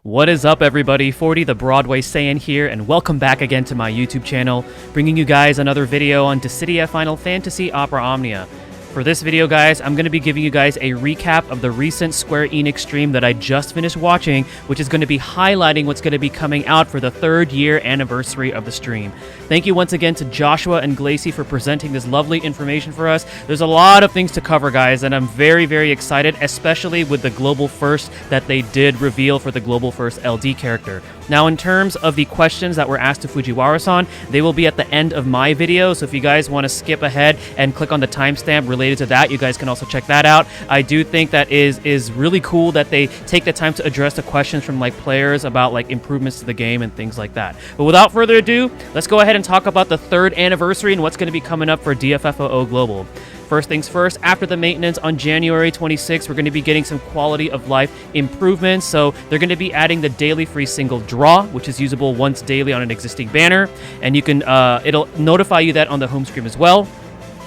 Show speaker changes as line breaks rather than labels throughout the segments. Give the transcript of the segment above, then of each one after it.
What is up, everybody? 40 the Broadway Saiyan here, and welcome back again to my YouTube channel, bringing you guys another video on Dissidia Final Fantasy Opera Omnia. For this video, guys, I'm going to be giving you guys a recap of the recent Square Enix stream that I just finished watching, which is going to be highlighting what's going to be coming out for the 3rd year anniversary of the stream. Thank you once again to Joshua and Glacy for presenting this lovely information for us. There's a lot of things to cover, guys, and I'm very, very excited, especially with the Global First that they did reveal for the Global First LD character. Now, in terms of the questions that were asked to Fujiwara-san, they will be at the end of my video, so if you guys want to skip ahead and click on the timestamp related to that, you guys can also check that out. I do think that is really cool that they take the time to address the questions from players about improvements to the game and things like that. But without further ado, let's go ahead and talk about the 3rd anniversary and what's going to be coming up for DFFOO Global. First things first, after the maintenance on January 26th, we're going to be getting some quality of life improvements. So they're going to be adding the daily free single draw, which is usable once daily on an existing banner, and you can it'll notify you that on the home screen as well.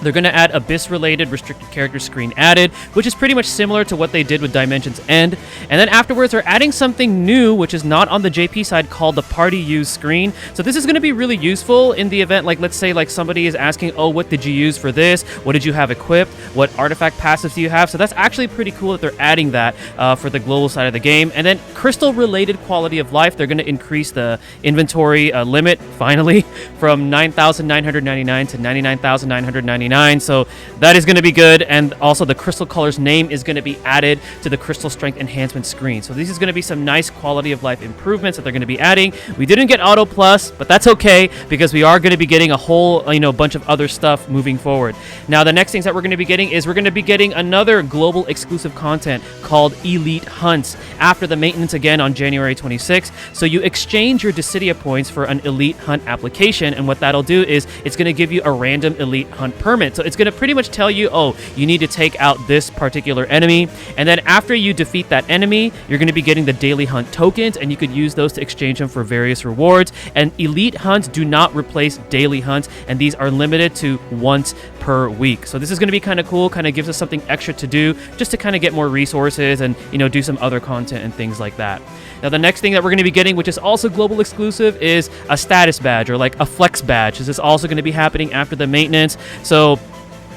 They're going to add Abyss-related restricted character screen added, which is pretty much similar to what they did with Dimension's End. And then afterwards, they're adding something new, which is not on the JP side, called the Party Use screen. So this is going to be really useful in the event, let's say somebody is asking, oh, what did you use for this? What did you have equipped? What artifact passives do you have? So that's actually pretty cool that they're adding that for the global side of the game. And then crystal-related quality of life, they're going to increase the inventory limit, finally, from 9,999 to 99,999. So that is going to be good, and also the crystal color's name is going to be added to the crystal strength enhancement screen. So this is going to be some nice quality of life improvements that they're going to be adding. We didn't get auto plus, but that's okay because we are going to be getting a whole bunch of other stuff moving forward. Now the next things that we're going to be getting is we're going to be getting another global exclusive content called Elite Hunts after the maintenance again on January 26th. So you exchange your Dissidia points for an Elite Hunt application, and what that'll do is it's going to give you a random Elite Hunt permit. So it's going to pretty much tell you, oh, you need to take out this particular enemy, and then after you defeat that enemy, you're going to be getting the daily hunt tokens, and you could use those to exchange them for various rewards. And elite hunts do not replace daily hunts, and these are limited to once per week. So this is going to be kind of cool, kind of gives us something extra to do just to kind of get more resources and do some other content and things like that. Now the next thing that we're going to be getting, which is also global exclusive, is a status badge, or a flex badge. This is also going to be happening after the maintenance. So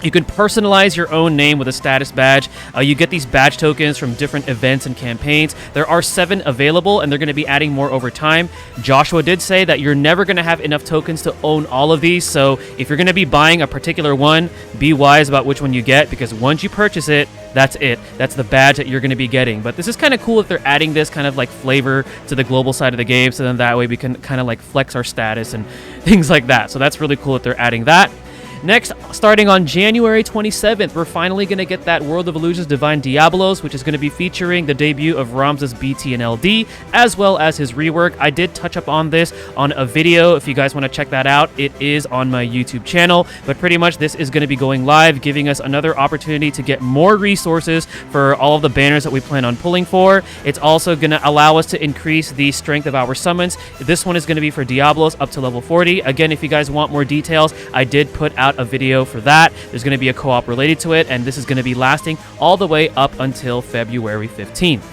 you can personalize your own name with a status badge. You get these badge tokens from different events and campaigns. There are 7 available, and they're going to be adding more over time. Joshua did say that you're never going to have enough tokens to own all of these, so if you're going to be buying a particular one, be wise about which one you get, because once you purchase it, that's it. That's the badge that you're going to be getting. But this is kind of cool if they're adding this kind of flavor to the global side of the game, so then that way we can kind of flex our status and things like that. So that's really cool that they're adding that. Next, starting on January 27th, we're finally going to get that World of Illusions Divine Diabolos, which is going to be featuring the debut of Ramza's BT and LD, as well as his rework. I did touch up on this on a video. If you guys want to check that out, it is on my YouTube channel. But pretty much this is going to be going live, giving us another opportunity to get more resources for all of the banners that we plan on pulling for. It's also going to allow us to increase the strength of our summons. This one is going to be for Diablos up to level 40. Again, if you guys want more details, I did put out a video for that. There's going to be a co-op related to it, and this is going to be lasting all the way up until February 15th.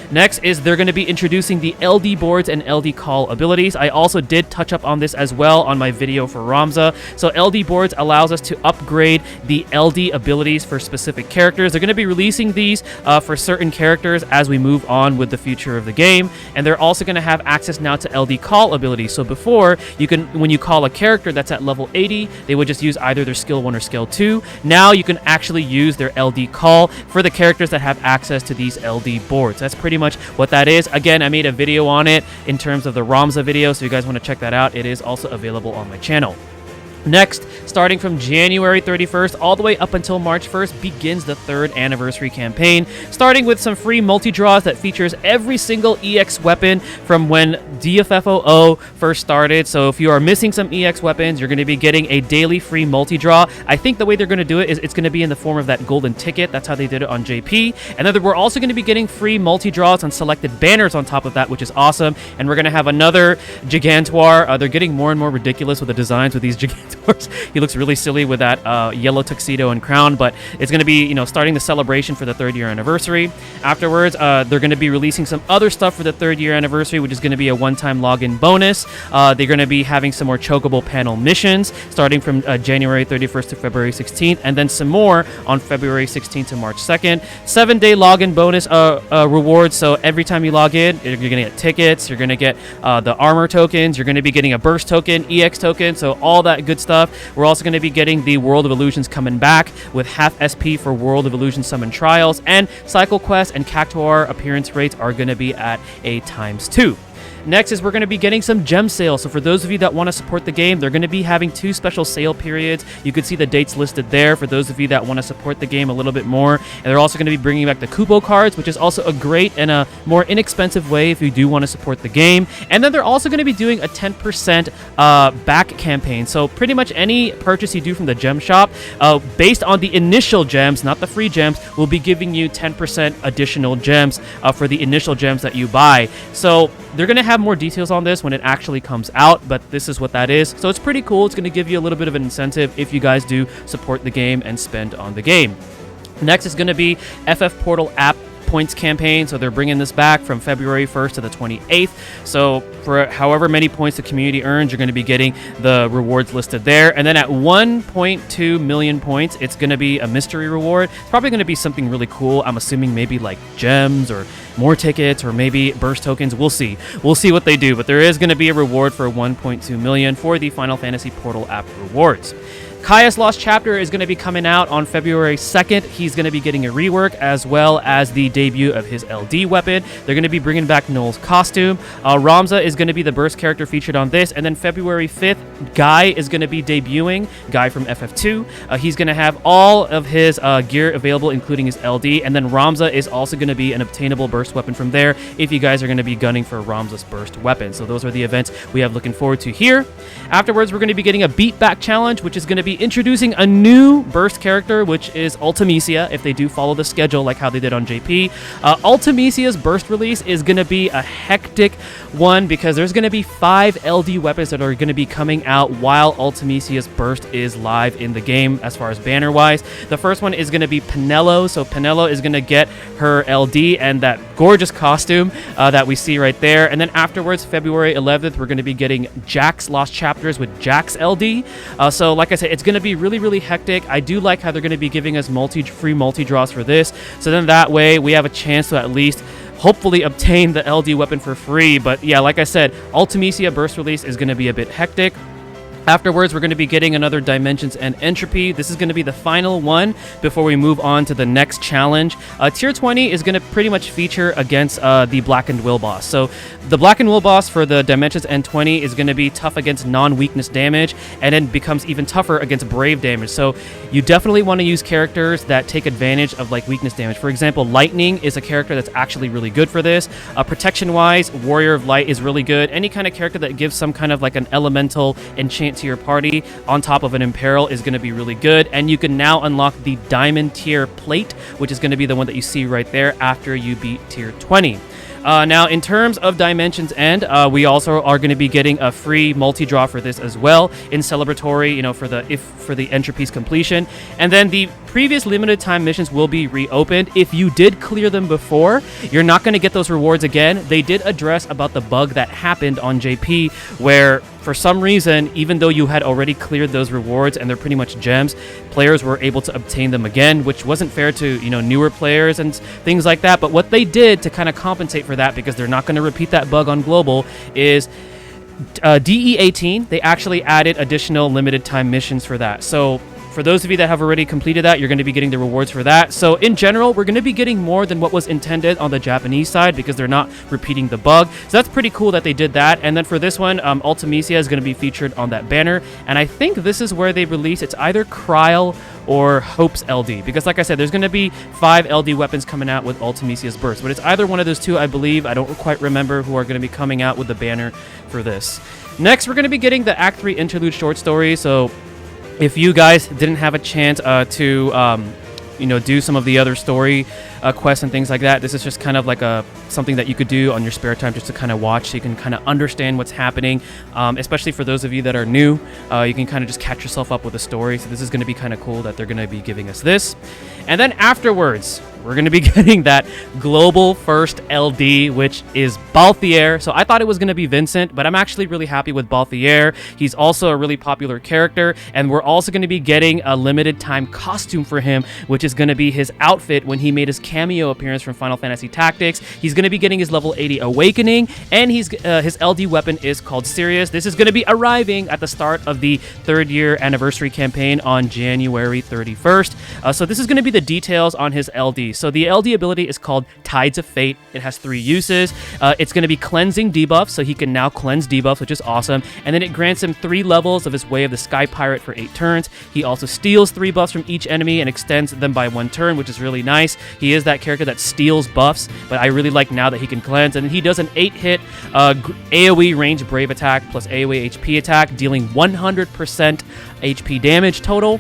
Next is they're going to be introducing the LD boards and LD call abilities. I also did touch up on this as well on my video for Ramza. So LD boards allows us to upgrade the LD abilities for specific characters. They're going to be releasing these for certain characters as we move on with the future of the game. And they're also going to have access now to LD call abilities. So before, you can, when you call a character that's at level 80, they would just use either their skill 1 or skill 2. Now you can actually use their LD call for the characters that have access to these LD boards. That's pretty much what that is. Again, I made a video on it in terms of the Ramza video, so if you guys want to check that out, it is also available on my channel. Next, starting from January 31st all the way up until March 1st, begins the 3rd anniversary campaign, starting with some free multi-draws that features every single EX weapon from when DFFOO first started. So if you are missing some EX weapons, you're going to be getting a daily free multi-draw. I think the way they're going to do it is it's going to be in the form of that golden ticket. That's how they did it on JP. And then we're also going to be getting free multi-draws on selected banners on top of that, which is awesome. And we're going to have another Gigantoir. They're getting more and more ridiculous with the designs with these Gigantoirs. Of course, he looks really silly with that yellow tuxedo and crown, but it's going to be, starting the celebration for the 3rd year anniversary. Afterwards, they're going to be releasing some other stuff for the 3rd year anniversary, which is going to be a one-time login bonus. They're going to be having some more chocobo panel missions starting from January 31st to February 16th, and then some more on February 16th to March 2nd. 7-day login bonus rewards. So every time you log in, you're going to get tickets, you're going to get the armor tokens, you're going to be getting a burst token, EX token, so all that good stuff. We're also going to be getting the World of Illusions coming back with half SP for World of Illusion Summon Trials, and Cycle Quest and Cactuar appearance rates are going to be at a ×2. Next is we're going to be getting some gem sales. So for those of you that want to support the game, they're going to be having 2 special sale periods. You can see the dates listed there for those of you that want to support the game a little bit more. And they're also going to be bringing back the Kubo cards, which is also a great and a more inexpensive way if you do want to support the game. And then they're also going to be doing a 10% back campaign. So pretty much any purchase you do from the gem shop, based on the initial gems, not the free gems, will be giving you 10% additional gems for the initial gems that you buy. So they're going to have more details on this when it actually comes out, but this is what that is. So it's pretty cool. It's going to give you a little bit of an incentive if you guys do support the game and spend on the game. Next is going to be FF Portal app points campaign. So they're bringing this back from February 1st to the 28th. So for however many points the community earns, you're going to be getting the rewards listed there. And then at 1.2 million points, it's going to be a mystery reward. It's probably going to be something really cool. I'm assuming maybe like gems or more tickets or maybe burst tokens. We'll see. We'll see what they do. But there is going to be a reward for 1.2 million for the Final Fantasy Portal app rewards. Kaya's Lost Chapter is going to be coming out on February 2nd. He's going to be getting a rework as well as the debut of his LD weapon. They're going to be bringing back Noel's costume. Ramza is going to be the burst character featured on this. And then February 5th, Guy is going to be debuting. Guy from FF2. He's going to have all of his gear available, including his LD. And then Ramza is also going to be an obtainable burst weapon from there if you guys are going to be gunning for Ramza's burst weapon. So those are the events we have looking forward to here. Afterwards, we're going to be getting a beat back challenge, which is going to be introducing a new burst character, which is Ultimisia, if they do follow the schedule like how they did on JP. Ultimisia's burst release is going to be a hectic one because there's going to be 5 LD weapons that are going to be coming out while Ultimisia's burst is live in the game as far as banner wise. The first one is going to be Penelo. So Penelo is going to get her LD and that gorgeous costume that we see right there. And then afterwards, February 11th, we're going to be getting Jack's Lost Chapters with Jack's LD. So like I said, it's going to be really, really hectic. I do like how they're going to be giving us free multi-draws for this. So then that way we have a chance to at least hopefully obtain the LD weapon for free. But yeah, like I said, Ultimisia burst release is going to be a bit hectic. Afterwards, we're going to be getting another Dimensions and Entropy. This is going to be the final one before we move on to the next challenge. Tier 20 is going to pretty much feature against the Blackened Will boss. So the Blackened Will boss for the Dimensions N20 is going to be tough against non-weakness damage and then becomes even tougher against brave damage. So you definitely want to use characters that take advantage of like weakness damage. For example, Lightning is a character that's actually really good for this. Protection-wise, Warrior of Light is really good. Any kind of character that gives some kind of like an elemental enchant to your party on top of an Imperil is going to be really good. And you can now unlock the Diamond tier plate, which is going to be the one that you see right there after you beat tier 20. Now, in terms of Dimensions End, we also are going to be getting a free multi-draw for this as well in celebratory, for the Entropy's completion. And then the previous limited time missions will be reopened. If you did clear them before, you're not going to get those rewards again. They did address about the bug that happened on JP where for some reason, even though you had already cleared those rewards and they're pretty much gems, players were able to obtain them again, which wasn't fair to, newer players and things like that. But what they did to kind of compensate for that, because they're not going to repeat that bug on Global, is DE18, they actually added additional limited time missions for that. So for those of you that have already completed that, you're going to be getting the rewards for that. So in general, we're going to be getting more than what was intended on the Japanese side because they're not repeating the bug. So that's pretty cool that they did that. And then for this one, Ultimisia is going to be featured on that banner. And I think this is where they release, it's either Kryl or Hope's LD. Because like I said, there's going to be 5 LD weapons coming out with Ultimisia's burst. But it's either one of those two, I believe. I don't quite remember who are going to be coming out with the banner for this. Next, we're going to be getting the Act 3 interlude short story. So if you guys didn't have a chance to do some of the other story quests and things like that. This is just kind of like something that you could do on your spare time just to kind of watch, so you can kind of understand what's happening, especially for those of you that are new. You can kind of just catch yourself up with the story. So this is going to be kind of cool that they're going to be giving us this. And then afterwards, we're going to be getting that global first LD, which is Balthier. So I thought it was going to be Vincent, but I'm actually really happy with Balthier. He's also a really popular character, and we're also going to be getting a limited time costume for him, which is going to be his outfit when he made his cameo appearance from Final Fantasy Tactics. He's going to be getting his level 80 Awakening, and his LD weapon is called Sirius. This is going to be arriving at the start of the 3rd year anniversary campaign on January 31st. So this is going to be the details on his LD. So the LD ability is called Tides of Fate. It has 3 uses. It's going to be cleansing debuffs, so he can now cleanse debuffs, which is awesome. And then it grants him 3 levels of his Way of the Sky Pirate for 8 turns. He also steals 3 buffs from each enemy and extends them by 1 turn, which is really nice. He is that character that steals buffs, but I really like now that he can cleanse. And he does an 8-hit AoE range Brave attack plus AoE HP attack, dealing 100% HP damage total.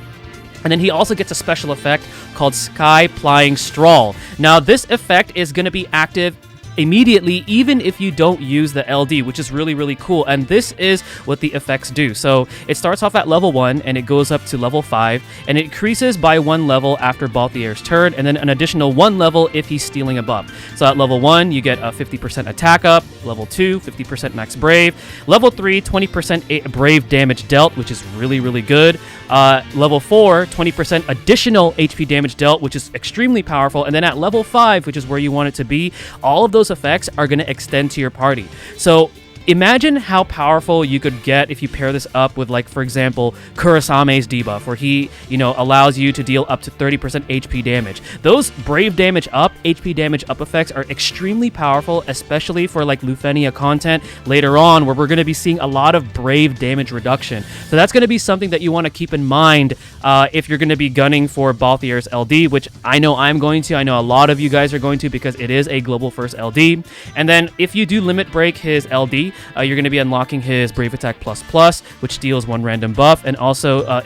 And then he also gets a special effect called Sky Plying Strawl. Now, this effect is going to be active immediately, even if you don't use the LD, which is really, really cool. And this is what the effects do. So it starts off at level 1 and it goes up to level 5, and it increases by 1 level after Balthier's turn, and then an additional 1 level if he's stealing a buff. So at level 1, you get a 50% attack up, level 2, 50% max brave, level 3, 20% brave damage dealt, which is really, really good. Level 4, 20% additional HP damage dealt, which is extremely powerful. And then at level 5, which is where you want it to be, all of those effects are going to extend to your party. So imagine how powerful you could get if you pair this up with, like, for example, Kurisame's debuff, where he, allows you to deal up to 30% HP damage. Those brave damage up, HP damage up effects are extremely powerful, especially for like Lufenia content later on, where we're going to be seeing a lot of brave damage reduction. So that's going to be something that you want to keep in mind if you're going to be gunning for Balthier's LD, which I know I'm going to. I know a lot of you guys are going to, because it is a global first LD. And then if you do limit break his LD, you're going to be unlocking his Brave Attack ++, which deals 1 random buff, and also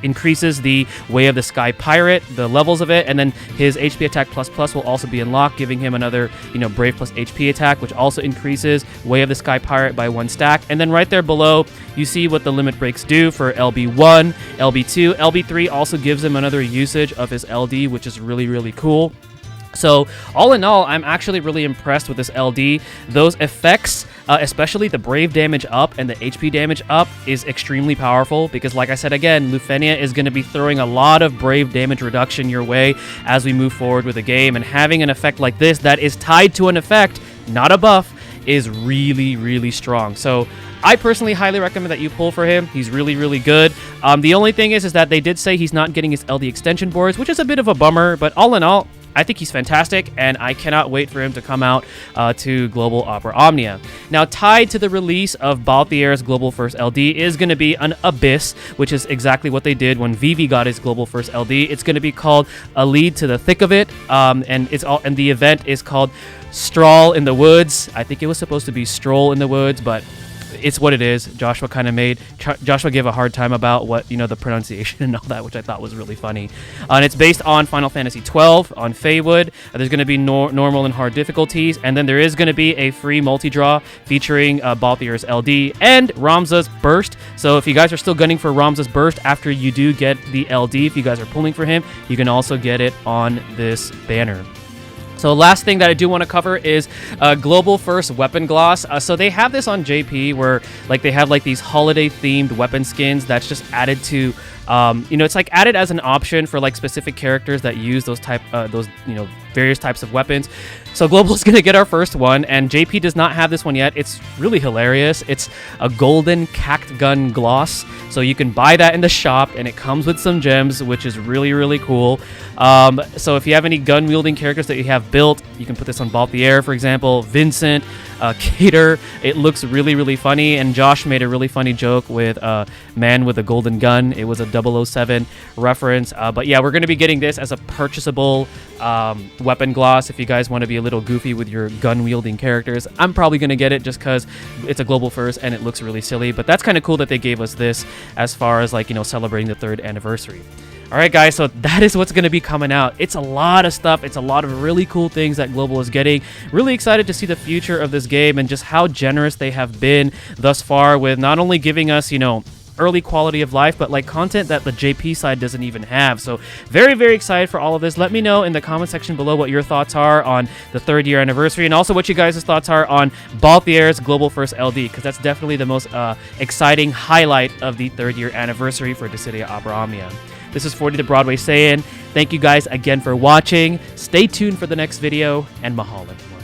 increases the Way of the Sky Pirate, the levels of it, and then his HP Attack ++ will also be unlocked, giving him another, Brave plus HP attack, which also increases Way of the Sky Pirate by 1 stack. And then right there below, you see what the limit breaks do for LB1, LB2. LB3 also gives him another usage of his LD, which is really, really cool. So all in all, I'm actually really impressed with this LD. Those effects, especially the brave damage up and the HP damage up, is extremely powerful, because like I said again, Lufenia is going to be throwing a lot of brave damage reduction your way as we move forward with the game, and having an effect like this that is tied to an effect, not a buff, is really, really strong. So I personally highly recommend that you pull for him. He's really, really good. The only thing is that they did say he's not getting his LD extension boards, which is a bit of a bummer, but all in all, I think he's fantastic, and I cannot wait for him to come out to Global Opera Omnia. Now, tied to the release of Balthier's Global First LD is going to be an Abyss, which is exactly what they did when Vivi got his Global First LD. It's going to be called A Lead to the Thick of It, and the event is called Stroll in the Woods. I think it was supposed to be Stroll in the Woods, but it's what it is. Joshua gave a hard time about what, the pronunciation and all that, which I thought was really funny. And it's based on Final Fantasy 12 on Feywood. There's going to be normal and hard difficulties, and then there is going to be a free multi-draw featuring Balthier's LD and Ramza's Burst. So if you guys are still gunning for Ramza's Burst after you do get the LD, if you guys are pulling for him, you can also get it on this banner. So last thing that I do want to cover is Global First Weapon Gloss. So they have this on JP, where they have these holiday themed weapon skins that's just added to, it's added as an option for specific characters that use those various types of weapons. So Global is going to get our first one, and JP does not have this one yet. It's really hilarious. It's a golden cact gun gloss. So you can buy that in the shop, and it comes with some gems, which is really, really cool. So if you have any gun-wielding characters that you have built, you can put this on Balthier, for example, Vincent, Cater. It looks really, really funny, and Josh made a really funny joke with Man with a Golden Gun. It was a 007 reference. But yeah, we're going to be getting this as a purchasable weapon gloss if you guys want to be a little goofy with your gun-wielding characters. I'm probably going to get it just because it's a global first and it looks really silly, but that's kind of cool that they gave us this as far as celebrating the 3rd anniversary. Alright guys, so that is what's going to be coming out. It's a lot of stuff. It's a lot of really cool things that Global is getting. Really excited to see the future of this game and just how generous they have been thus far with not only giving us, you know, early quality of life, but like content that the JP side doesn't even have. So very, very excited for all of this. Let me know in the comment section below what your thoughts are on the 3rd year anniversary, and also what you guys' thoughts are on Balthier's Global First LD, because that's definitely the most exciting highlight of the 3rd year anniversary for Dissidia Opera Omnia. This is 40 the Broadway Saiyan. Thank you guys again for watching. Stay tuned for the next video, and mahalo.